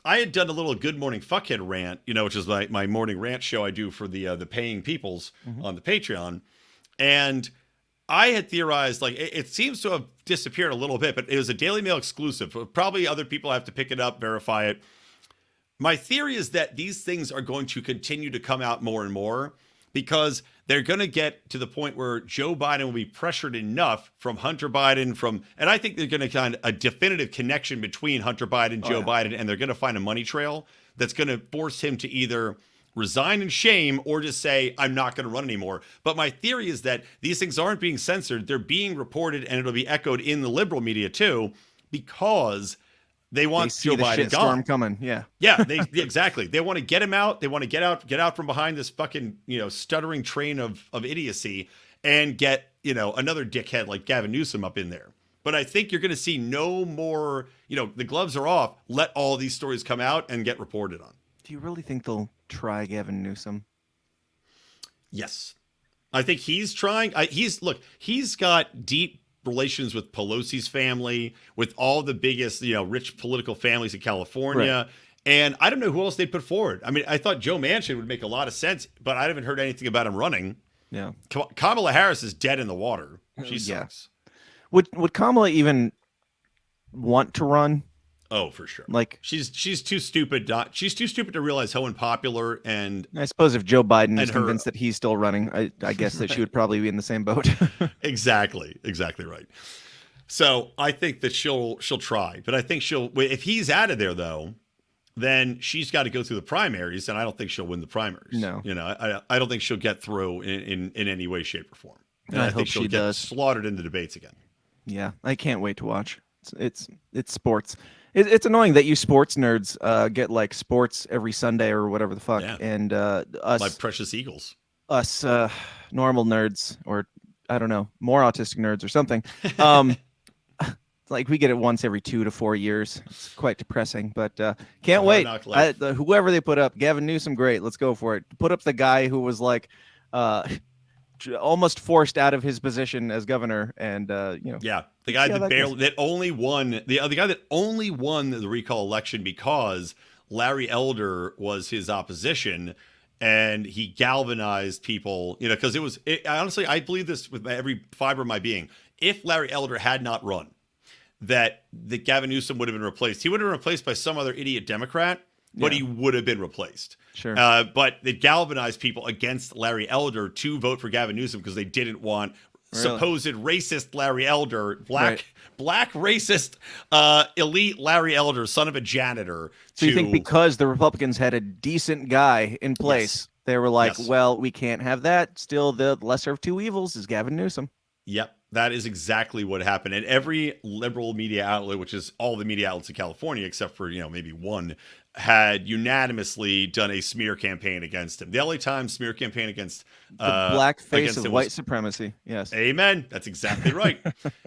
I had done a little Good Morning Fuckhead rant, which is my morning rant show I do for the paying peoples on the Patreon. And I had theorized, like, it seems to have disappeared a little bit, but it was a Daily Mail exclusive. Probably other people have to pick it up, verify it. My theory is that these things are going to continue to come out more and more because they're going to get to the point where Joe Biden will be pressured enough from Hunter Biden, and I think they're going to find a definitive connection between Hunter Biden, Joe Biden, and they're going to find a money trail that's going to force him to either resign in shame or just say, I'm not going to run anymore. But my theory is that these things aren't being censored. They're being reported, and it'll be echoed in the liberal media too, because they want Joe Biden gone. Coming. Yeah. Yeah, exactly. They want to get him out. They want to get out from behind this fucking, stuttering train of idiocy and get, another dickhead like Gavin Newsom up in there. But I think you're going to see no more, the gloves are off. Let all these stories come out and get reported on. Do you really think they'll try Gavin Newsom? Yes. I think he's trying. He's got deep relations with Pelosi's family, with all the biggest, rich political families in California. Right. And I don't know who else they'd put forward. I mean, I thought Joe Manchin would make a lot of sense, but I haven't heard anything about him running. Yeah. Kamala Harris is dead in the water. She sucks. Would Kamala even want to run? Oh, for sure. Like she's too stupid. She's too stupid to realize how unpopular. And I suppose if Joe Biden is convinced that he's still running, I guess that she would probably be in the same boat. Exactly right. So I think that she'll try, but I think if he's out of there though, then she's got to go through the primaries, and I don't think she'll win the primaries. No, I don't think she'll get through in any way, shape, or form. And I think she'll get slaughtered in the debates again. Yeah, I can't wait to watch. It's sports. It's annoying that you sports nerds get like sports every Sunday or whatever the fuck, and us, my precious Eagles, us normal nerds, or I don't know, more autistic nerds or something. Like we get it once every 2 to 4 years. It's quite depressing, but can't wait. Whoever they put up, Gavin Newsom, great. Let's go for it. Put up the guy who was like almost forced out of his position as governor, and the guy that only won the guy that only won the recall election because Larry Elder was his opposition, and he galvanized people, because honestly, I believe this with every fiber of my being. If Larry Elder had not run, that Gavin Newsom would have been replaced. He would have been replaced by some other idiot Democrat, but he would have been replaced. Sure. But it galvanized people against Larry Elder to vote for Gavin Newsom because they didn't want supposed racist Larry Elder, black racist elite Larry Elder, son of a janitor. So you think because the Republicans had a decent guy in place, they were like, well, we can't have that. Still, the lesser of two evils is Gavin Newsom. Yep. That is exactly what happened. And every liberal media outlet, which is all the media outlets in California, except for, maybe one, had unanimously done a smear campaign against him. The LA Times smeer campaign against The black face against of him white was, supremacy. Yes. amen. That's exactly right.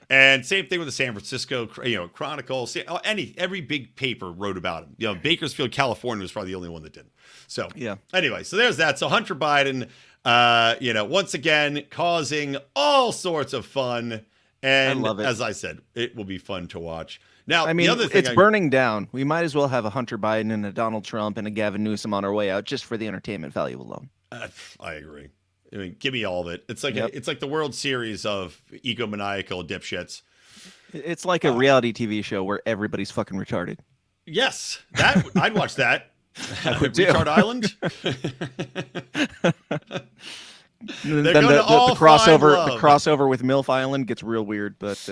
And same thing with the San Francisco, Chronicle. Every big paper wrote about him. Bakersfield, California was probably the only one that didn't. So Yeah. Anyway, so there's that. So Hunter Biden, once again, causing all sorts of fun. And I love it. As I said, it will be fun to watch. Now, I mean, the other thing it's burning down. We might as well have a Hunter Biden and a Donald Trump and a Gavin Newsom on our way out just for the entertainment value alone. I agree. I mean, give me all of it. It's like it's like the World Series of egomaniacal dipshits. It's like a reality TV show where everybody's fucking retarded. Yes, I'd watch that. Retard Island. Then the crossover with MILF Island gets real weird, but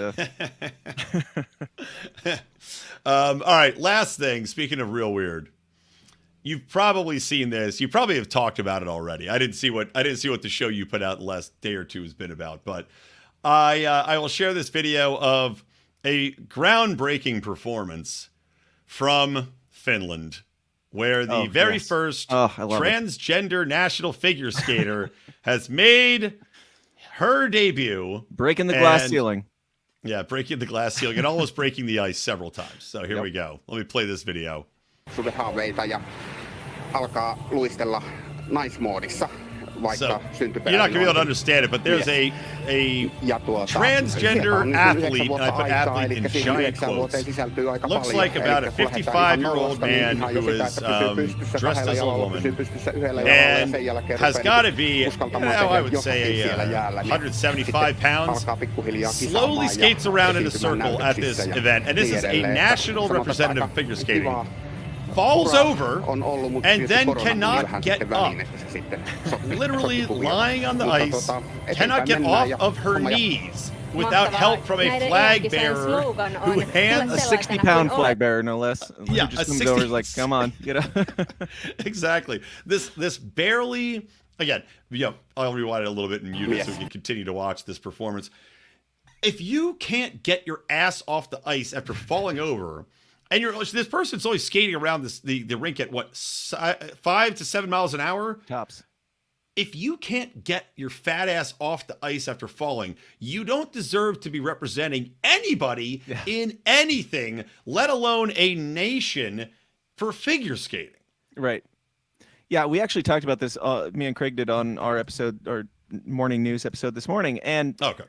all right, last thing, speaking of real weird. You've probably seen this. You probably have talked about it already. I didn't see what the show you put out the last day or two has been about, but I will share this video of a groundbreaking performance from Finland, where the very first transgender national figure skater has made her debut. Breaking the glass ceiling. Yeah, breaking the glass ceiling and almost breaking the ice several times. So here we go. Let me play this video. Superhaaveita ja alkaa luistella naismoodissa. So, you're not going to be able to understand it, but there's a transgender athlete, and I put athlete in giant quotes, looks like about a 55-year-old man who is dressed as a woman, and has got to be, I would say, 175 pounds, slowly skates around in a circle at this event, and this is a national representative of figure skating. Falls over and then cannot get up. Literally lying on the ice, cannot get off of her knees without help from a flag bearer who hands a 60-pound flag bearer, no less. Yeah, who just comes over and is like, "Come on, get up." Exactly. This barely. Again, I'll rewind it a little bit and mute it so we can continue to watch this performance. If you can't get your ass off the ice after falling over. And this person's only skating around the rink at 5 to 7 miles an hour? Tops. If you can't get your fat ass off the ice after falling, you don't deserve to be representing anybody in anything, let alone a nation, for figure skating. Right. Yeah, we actually talked about this. Me and Craig did on our morning news episode this morning. And okay.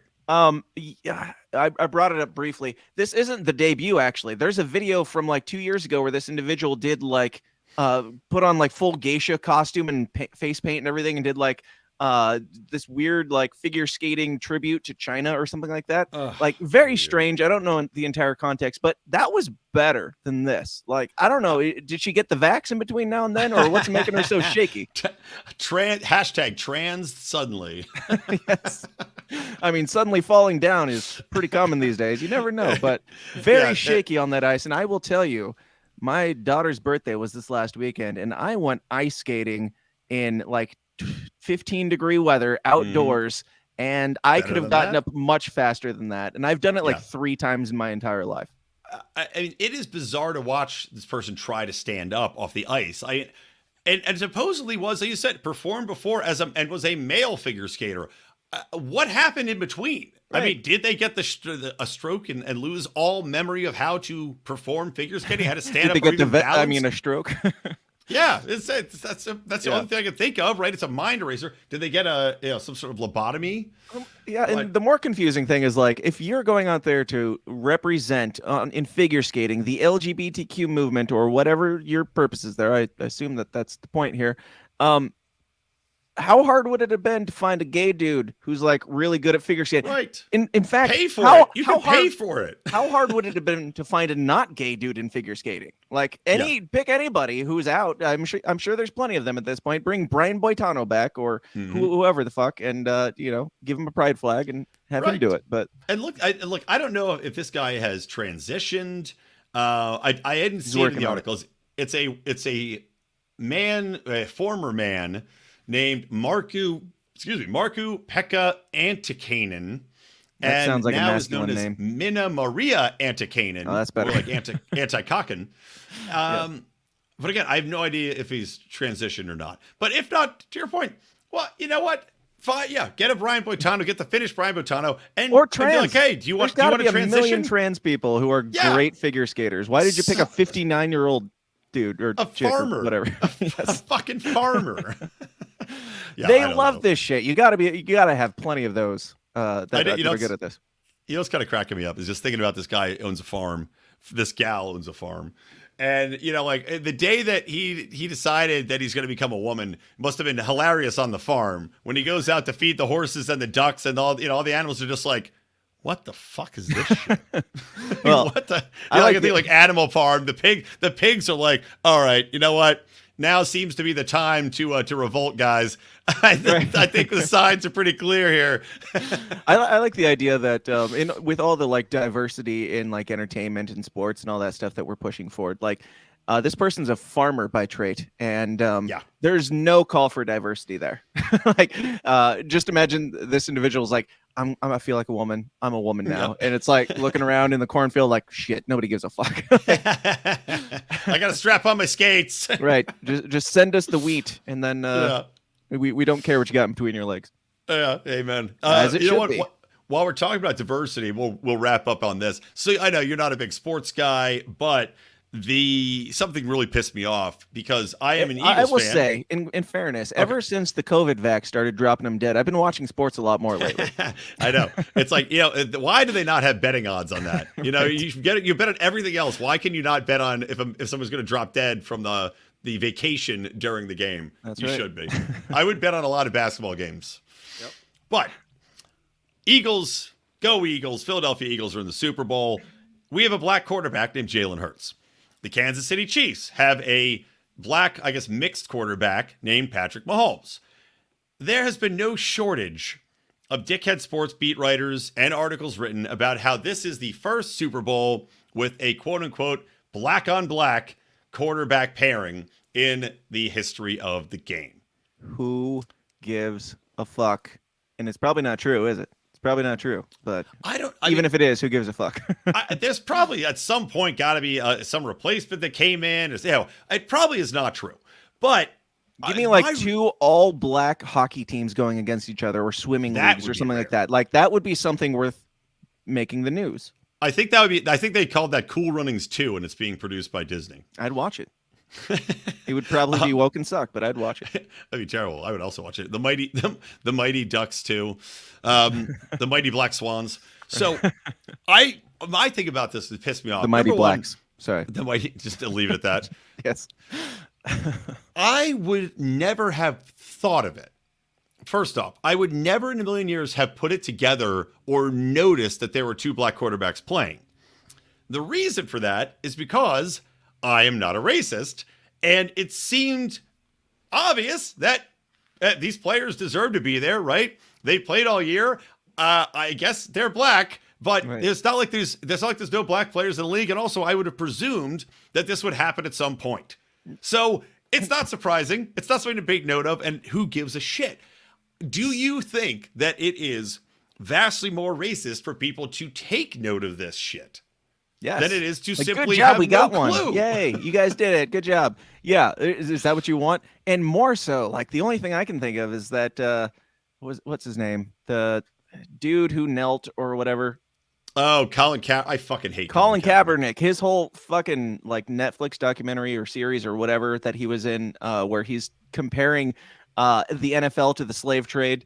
Yeah, I brought it up briefly. This isn't the debut, actually. There's a video from like 2 years ago where this individual did put on like full geisha costume and face paint and everything, and did like this weird like figure skating tribute to China or something like that. Very strange. I don't know the entire context, but that was better than this. Like, I don't know. Did she get the vax in between now and then, or what's making her so shaky? Hashtag trans suddenly. Yes. I mean, suddenly falling down is pretty common these days. You never know, but very shaky on that ice. And I will tell you, my daughter's birthday was this last weekend, and I went ice skating in like 15-degree weather outdoors, and I could have gotten up much faster than that. And I've done it like 3 times in my entire life. I mean, it is bizarre to watch this person try to stand up off the ice. And supposedly was, like you said, performed before and was a male figure skater. What happened in between? Right. I mean, did they get a stroke and lose all memory of how to perform figure skating? How to stand up? Did they get a stroke? Yeah, that's the only thing I can think of, right? It's a mind eraser. Did they get some sort of lobotomy? And the more confusing thing is, like, if you're going out there to represent in figure skating the LGBTQ movement or whatever your purpose is there, I assume that's the point here. How hard would it have been to find a gay dude who's like really good at figure skating? Right. In fact, pay for it. You can pay for it. How hard would it have been to find a not gay dude in figure skating? Like pick anybody who's out. I'm sure there's plenty of them at this point. Bring Brian Boitano back or whoever the fuck, and give him a pride flag and have him do it. But I don't know if this guy has transitioned. I hadn't seen it in the articles. It's a former man named Markku Pekka Antikainen, That and sounds like a now is known masculine as name. Minna Maria Antikainen. Oh, that's better. Or like Antikainen. But again, I have no idea if he's transitioned or not. But if not, to your point, well, you know what? Fine, yeah, get a Brian Boitano, get the finished Brian Boitano, and Or and be trans. like, hey, do you want There's got to to be a transition? million trans people who are great figure skaters. Why did you pick a 59-year-old dude or a chick farmer, or whatever? a fucking farmer. They love this shit. You got to have plenty of those that are good at this. You know what's kind of cracking me up is just thinking about this guy who owns a farm. This gal owns a farm. And, you know, like the day that he decided that he's going to become a woman must have been hilarious on the farm when he goes out to feed the horses and the ducks and all the animals are just like, what the fuck is this shit? Well, what the? I think like Animal Farm. The pigs are like, all right, you know what? Now seems to be the time to revolt, guys. I think the signs are pretty clear here. I like the idea that with all the like diversity in like entertainment and sports and all that stuff that we're pushing forward, like this person's a farmer by trade, and there's no call for diversity there. Like, just imagine this individual's like, I feel like a woman. I'm a woman now, and it's like looking around in the cornfield, like shit. Nobody gives a fuck. I got to strap on my skates. Right. Just send us the wheat, and then we don't care what you got in between your legs. Yeah, amen. As it should be. While we're talking about diversity, we'll wrap up on this. So I know you're not a big sports guy, but something really pissed me off because I am an Eagles fan. I will say, in fairness, ever since the COVID vax started dropping them dead, I've been watching sports a lot more lately. I know. It's like, why do they not have betting odds on that? You know, you bet on everything else. Why can you not bet on if someone's going to drop dead from the vacation during the game? That's you right. should be. I would bet on a lot of basketball games. Yep. But Eagles, go Eagles. Philadelphia Eagles are in the Super Bowl. We have a black quarterback named Jalen Hurts. The Kansas City Chiefs have a black, I guess, mixed quarterback named Patrick Mahomes. There has been no shortage of dickhead sports beat writers and articles written about how this is the first Super Bowl with a quote-unquote black-on-black quarterback pairing in the history of the game. Who gives a fuck? And it's probably not true, is it? It's probably not true, but even if it is, who gives a fuck? There's probably at some point got to be some replacement that came in. It probably is not true, but give me like two all black hockey teams going against each other or swimming leagues or something like that. Like that would be something worth making the news. I think that would be. I think they called that Cool Runnings 2, and it's being produced by Disney. I'd watch it. It would probably be woke and suck, but I'd watch it. That'd be terrible. I would also watch it. The Mighty Ducks 2, the Mighty Black Swans. So my thing about this that pissed me off. The Mighty Blacks. Sorry. The Mighty. Just to leave it at that. Yes. I would never have thought of it. First off, I would never in a million years have put it together or noticed that there were two black quarterbacks playing. The reason for that is because I am not a racist, and it seemed obvious that these players deserve to be there, right? They played all year. I guess they're black, but It's not like there's no black players in the league. And also, I would have presumed that this would happen at some point. So it's not surprising. It's not something to take note of. And who gives a shit? Do you think that it is vastly more racist for people to take note of this shit? Yes. Than it is to simply good job, have we got no clue. one. Yay, you guys did it. Good job. Yeah, is that what you want? And more so, like the only thing I can think of is that what's his name? The dude who knelt or whatever. Oh, I fucking hate Colin Kaepernick. His whole fucking like Netflix documentary or series or whatever that he was in, where he's comparing the NFL to the slave trade.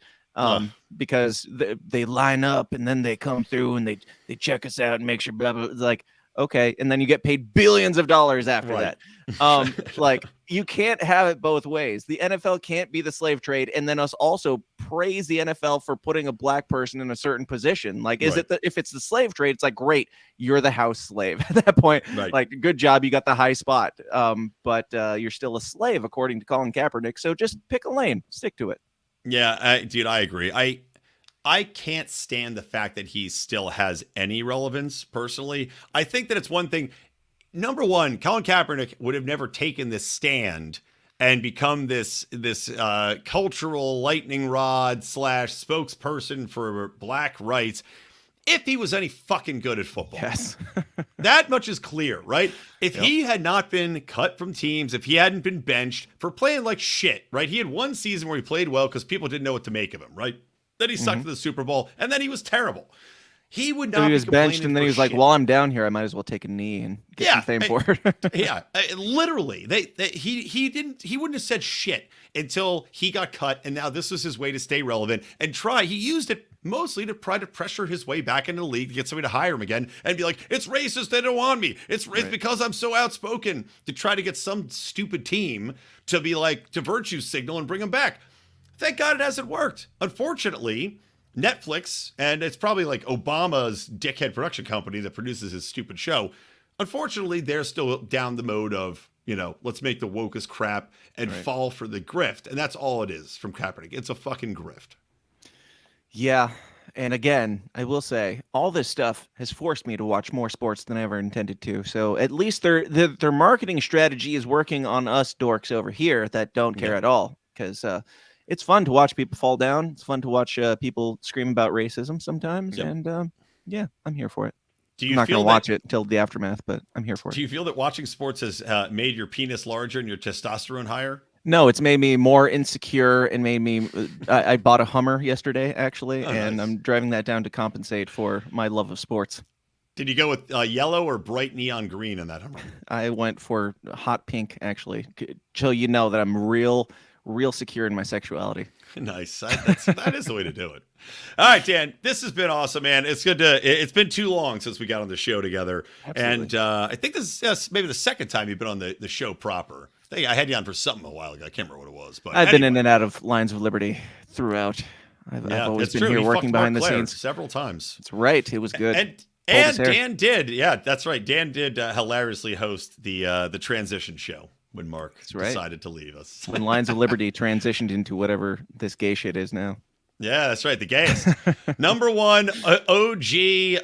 Because they line up and then they come through and they check us out and make sure blah, blah, blah. Like, okay. And then you get paid billions of dollars after that. Like you can't have it both ways. The NFL can't be the slave trade. And then us also praise the NFL for putting a black person in a certain position. Like, if it's the slave trade, it's like, great, you're the house slave at that point. Like, good job. You got the high spot. But you're still a slave according to Colin Kaepernick. So just pick a lane, stick to it. Yeah, dude, I agree. I can't stand the fact that he still has any relevance personally. I think that it's one thing. Number one, Colin Kaepernick would have never taken this stand and become this cultural lightning rod / spokesperson for black rights if he was any fucking good at football. Yes. That much is clear, right? If he had not been cut from teams, if he hadn't been benched for playing like shit, right? He had one season where he played well because people didn't know what to make of him, right? Then he sucked to the Super Bowl, and then he was terrible. He would not. So he be was benched, and then he was like, shit. "Well, I'm down here. I might as well take a knee and get some fame for it." Literally, he wouldn't have said shit until he got cut, and now this was his way to stay relevant and try. He used it mostly to try to pressure his way back into the league to get somebody to hire him again and be like, "It's racist. They don't want me. It's because I'm so outspoken," to try to get some stupid team to be like to virtue signal and bring him back. Thank God it hasn't worked. Unfortunately, Netflix, and it's probably like Obama's dickhead production company that produces his stupid show. Unfortunately, they're still down the mode of, let's make the wokest crap and fall for the grift. And that's all it is from Kaepernick. It's a fucking grift. Yeah. And again, I will say all this stuff has forced me to watch more sports than I ever intended to. So at least their marketing strategy is working on us dorks over here that don't care at all. Because it's fun to watch people fall down. It's fun to watch people scream about racism sometimes. Yep. And I'm here for it. I'm not going to watch it until the aftermath, but I'm here for it. Do you feel that watching sports has made your penis larger and your testosterone higher? No, it's made me more insecure and made me. I bought a Hummer yesterday, actually, and nice. I'm driving that down to compensate for my love of sports. Did you go with yellow or bright neon green in that Hummer? I went for hot pink, actually, so you know that I'm real secure in my sexuality. Nice. That is the way to do it. All right, Dan, this has been awesome, man. It's been too long since we got on the show together. Absolutely. And I think this is maybe the second time you've been on the show proper. I had you on for something a while ago. I can't remember what it was. But I've been in and out of Lines of Liberty throughout. I've always been here working behind the scenes. Several times. That's right. It was good. And Dan did. Yeah, that's right. Dan did hilariously host the transition show when Mark decided to leave us. When Lines of Liberty transitioned into whatever this gay shit is now. Yeah, that's right. The gayest. Number one OG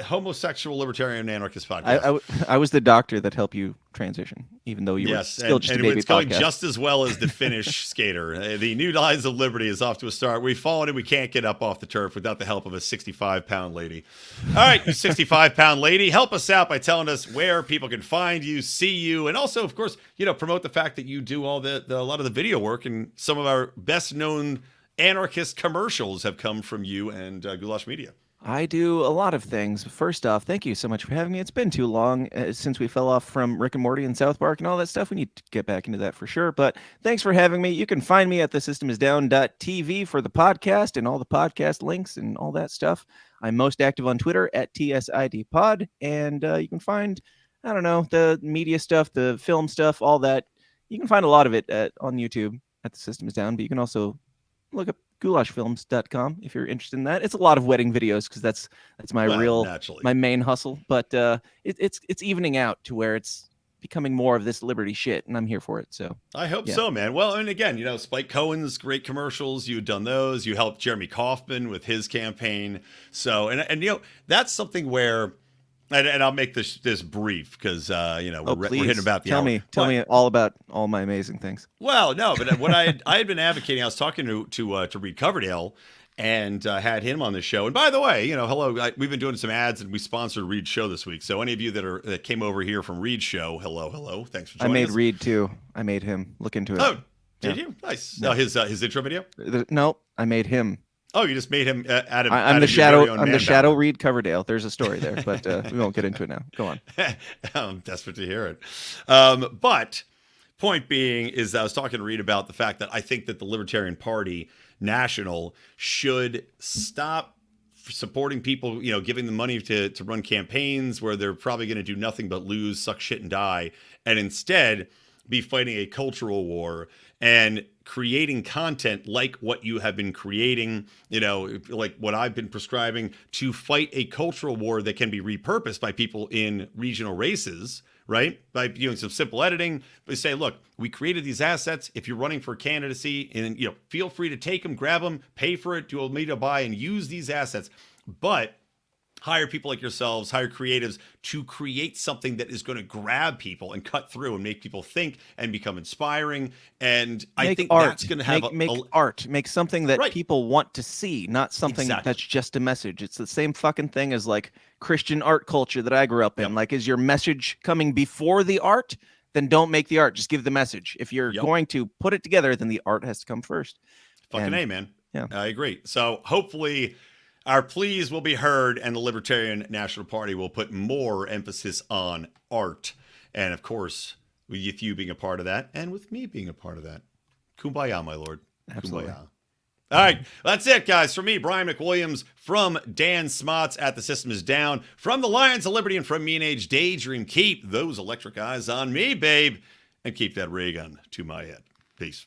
homosexual libertarian anarchist podcast. I was the doctor that helped you transition, even though you were still just a baby it's going just as well as the Finnish skater. The new Lines of Liberty is off to a start. We've fallen and we can't get up off the turf without the help of a 65-pound lady. All right, you 65-pound lady, help us out by telling us where people can find you, see you, and also, of course, promote the fact that you do all a lot of the video work, and some of our best known anarchist commercials have come from you and Goulash Media. I do a lot of things. First off, thank you so much for having me. It's been too long since we fell off from Rick and Morty and South Park and all that stuff. We need to get back into that for sure. But thanks for having me. You can find me at thesystemisdown.tv for the podcast and all the podcast links and all that stuff. I'm most active on Twitter at TSIDpod. And you can find, the media stuff, the film stuff, all that. You can find a lot of it on YouTube at The System Is Down. But you can also look up goulashfilms.com if you're interested in that. It's a lot of wedding videos because that's my my main hustle. But it's evening out to where it's becoming more of this liberty shit, and I'm here for it. So I hope so, man. Well, and again, Spike Cohen's great commercials. You've done those. You helped Jeremy Kaufman with his campaign. So and that's something where. And I'll make this brief because we're hitting about the hour. Tell me all about all my amazing things. Well, no, but what I had been advocating, I was talking to Reed Coverdale and had him on the show. And by the way, hello, we've been doing some ads and we sponsored Reed's show this week. So any of you that came over here from Reed's show, hello, thanks for joining us. I made Reed too. I made him look into it. Oh, did you? Nice. No, his intro video. No, I made him. Oh, you just made him I'm the shadow Reed Coverdale. There's a story there, but we won't get into it now. Go on. I'm desperate to hear it. But point being is that I was talking to Reed about the fact that I think that the Libertarian Party National should stop supporting people, giving them money to run campaigns where they're probably going to do nothing but lose, suck shit, and die, and instead be fighting a cultural war and creating content like what you have been creating, like what I've been prescribing, to fight a cultural war that can be repurposed by people in regional races, right? By doing some simple editing. We say, look, we created these assets. If you're running for candidacy, and feel free to take them, grab them, pay for it, do a media buy, and use these assets. But hire people like yourselves, hire creatives to create something that is going to grab people and cut through and make people think and become inspiring. And I think that's going to have make art, make something that Right. people want to see, not something Exactly. that's just a message. It's the same fucking thing as like Christian art culture that I grew up in. Yep. Like, is your message coming before the art? Then don't make the art. Just give the message. If you're going to put it together, then the art has to come first. Fucking A, man. Yeah. I agree. So hopefully our pleas will be heard and the Libertarian National Party will put more emphasis on art. And of course, with you being a part of that and with me being a part of that. Kumbaya, my lord. Absolutely. Kumbaya. All right, that's it, guys. From me, Brian McWilliams, from Dan Smotz at The System Is Down, from the Lions of Liberty, and from me and Age Daydream. Keep those electric eyes on me, babe, and keep that ray gun to my head. Peace.